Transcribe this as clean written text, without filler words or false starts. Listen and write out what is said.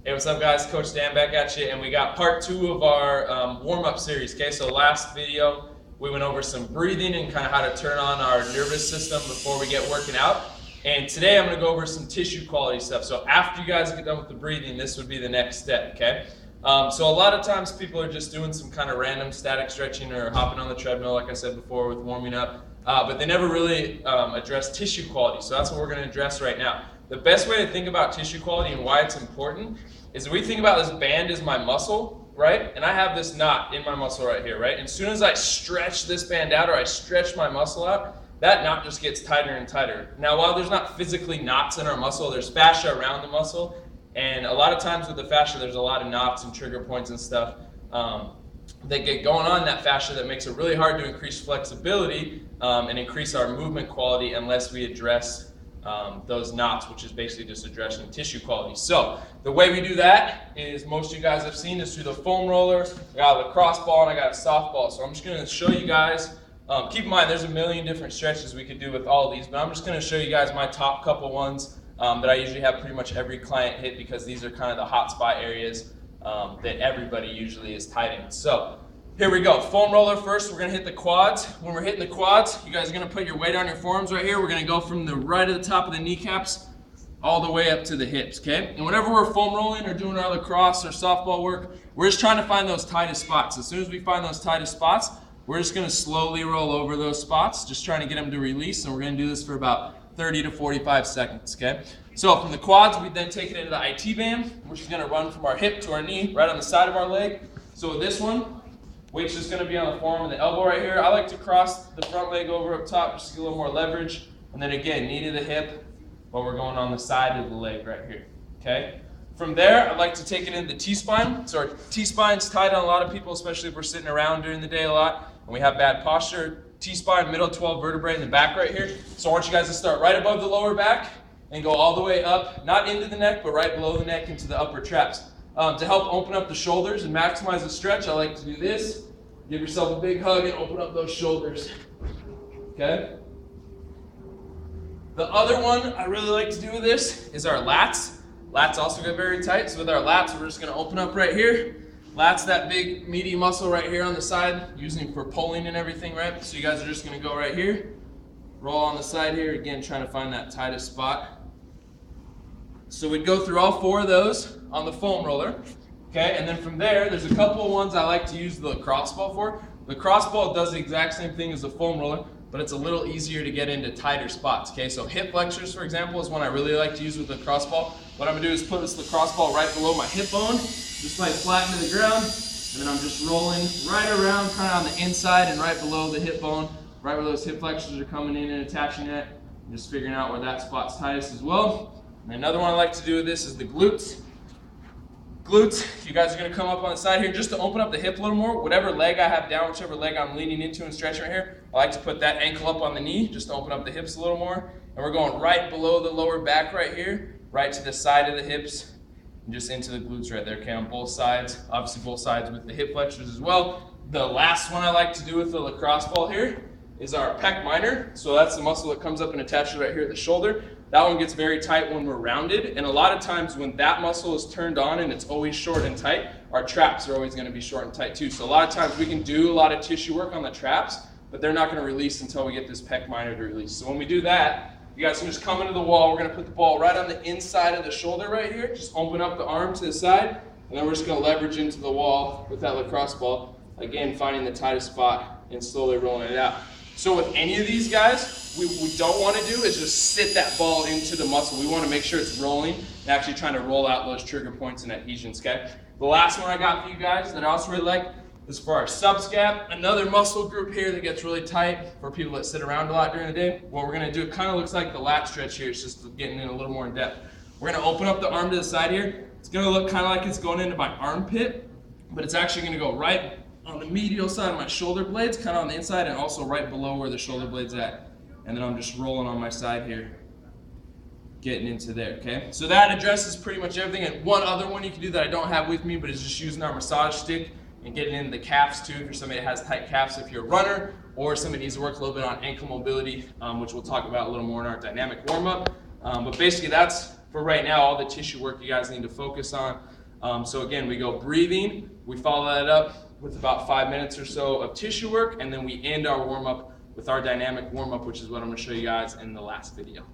Hey, what's up, guys? Coach Dan back at you, and we got part two of our warm-up series. Okay, so last video we went over some breathing and kind of how to turn on our nervous system before we get working out. And today I'm going to go over some tissue quality stuff. So after you guys get done with the breathing, this would be the next step. Okay. So a lot of times people are just doing some kind of random static stretching or hopping on the treadmill, like I said before, with warming up, but they never really address tissue quality. So that's what we're going to address right now. The best way to think about tissue quality and why it's important is we think about this band as my muscle, right? And I have this knot in my muscle right here, right? And as soon as I stretch this band out or I stretch my muscle out, that knot just gets tighter and tighter. Now, while there's not physically knots in our muscle, there's fascia around the muscle. And a lot of times with the fascia, there's a lot of knots and trigger points and stuff that get going on in that fascia that makes it really hard to increase flexibility and increase our movement quality unless we address those knots, which is basically just addressing tissue quality. So the way we do that is, most of you guys have seen, is through the foam roller. I got a lacrosse ball and I got a softball. So I'm just going to show you guys. Keep in mind, there's a million different stretches we could do with all of these, but I'm just going to show you guys my top couple ones that I usually have pretty much every client hit, because these are kind of the hot spot areas that everybody usually is tight in. So here we go. Foam roller first. We're going to hit the quads. When we're hitting the quads, you guys are going to put your weight on your forearms right here. We're going to go from the right of the top of the kneecaps all the way up to the hips, okay? And whenever we're foam rolling or doing our lacrosse or softball work, we're just trying to find those tightest spots. As soon as we find those tightest spots, we're just going to slowly roll over those spots, just trying to get them to release, and we're going to do this for about 30 to 45 seconds, okay? So from the quads, we then take it into the IT band, which is going to run from our hip to our knee, right on the side of our leg. So with this one, weight's just going to be on the forearm and the elbow right here. I like to cross the front leg over up top just to get a little more leverage. And then again, knee to the hip, while we're going on the side of the leg right here, okay? From there, I'd like to take it into the T-spine. So our T-spine's tight on a lot of people, especially if we're sitting around during the day a lot and we have bad posture. T-spine, middle 12 vertebrae in the back right here. So I want you guys to start right above the lower back and go all the way up, not into the neck, but right below the neck into the upper traps. To help open up the shoulders and maximize the stretch, I like to do this. Give yourself a big hug and open up those shoulders, okay? The other one I really like to do with this is our lats. Lats also get very tight, so with our lats, we're just gonna open up right here. Lats, that big meaty muscle right here on the side, using for pulling and everything, right? So you guys are just gonna go right here, roll on the side here, again, trying to find that tightest spot. So we'd go through all four of those on the foam roller, okay? And then from there, there's a couple of ones I like to use the lacrosse ball for. The lacrosse ball does the exact same thing as the foam roller, but it's a little easier to get into tighter spots, okay? So hip flexors, for example, is one I really like to use with the lacrosse ball. What I'm gonna do is put this lacrosse ball right below my hip bone, just like flat into the ground, and then I'm just rolling right around, kind of on the inside and right below the hip bone, right where those hip flexors are coming in and attaching it. I'm just figuring out where that spot's tightest as well. And another one I like to do with this is the glutes. Glutes, you guys are going to come up on the side here just to open up the hip a little more. Whatever leg I have down, whichever leg I'm leaning into and stretching right here, I like to put that ankle up on the knee just to open up the hips a little more. And we're going right below the lower back right here, right to the side of the hips, and just into the glutes right there, okay, on both sides. Obviously both sides with the hip flexors as well. The last one I like to do with the lacrosse ball here is our pec minor. So that's the muscle that comes up and attaches right here at the shoulder. That one gets very tight when we're rounded, and a lot of times when that muscle is turned on and it's always short and tight, our traps are always going to be short and tight too. So a lot of times we can do a lot of tissue work on the traps, but they're not going to release until we get this pec minor to release. So when we do that, you guys can just come into the wall. We're going to put the ball right on the inside of the shoulder right here. Just open up the arm to the side, and then we're just going to leverage into the wall with that lacrosse ball. Again, finding the tightest spot and slowly rolling it out. So with any of these guys, we don't want to do is just sit that ball into the muscle. We want to make sure it's rolling and actually trying to roll out those trigger points and adhesions, okay? The last one I got for you guys that I also really like is for our subscap, another muscle group here that gets really tight for people that sit around a lot during the day. What we're going to do, it kind of looks like the lat stretch here. It's just getting in a little more in depth. We're going to open up the arm to the side here. It's going to look kind of like it's going into my armpit, but it's actually going to go right on the medial side of my shoulder blades, kind of on the inside, and also right below where the shoulder blade's at. And then I'm just rolling on my side here, getting into there, okay? So that addresses pretty much everything. And one other one you can do that I don't have with me, but it's just using our massage stick and getting into the calves too, if you're somebody that has tight calves, if you're a runner, or somebody needs to work a little bit on ankle mobility, which we'll talk about a little more in our dynamic warm-up. But basically that's for right now, all the tissue work you guys need to focus on. So again, we go breathing, we follow that up with about 5 minutes or so of tissue work, and then we end our warm-up with our dynamic warm-up, which is what I'm gonna show you guys in the last video.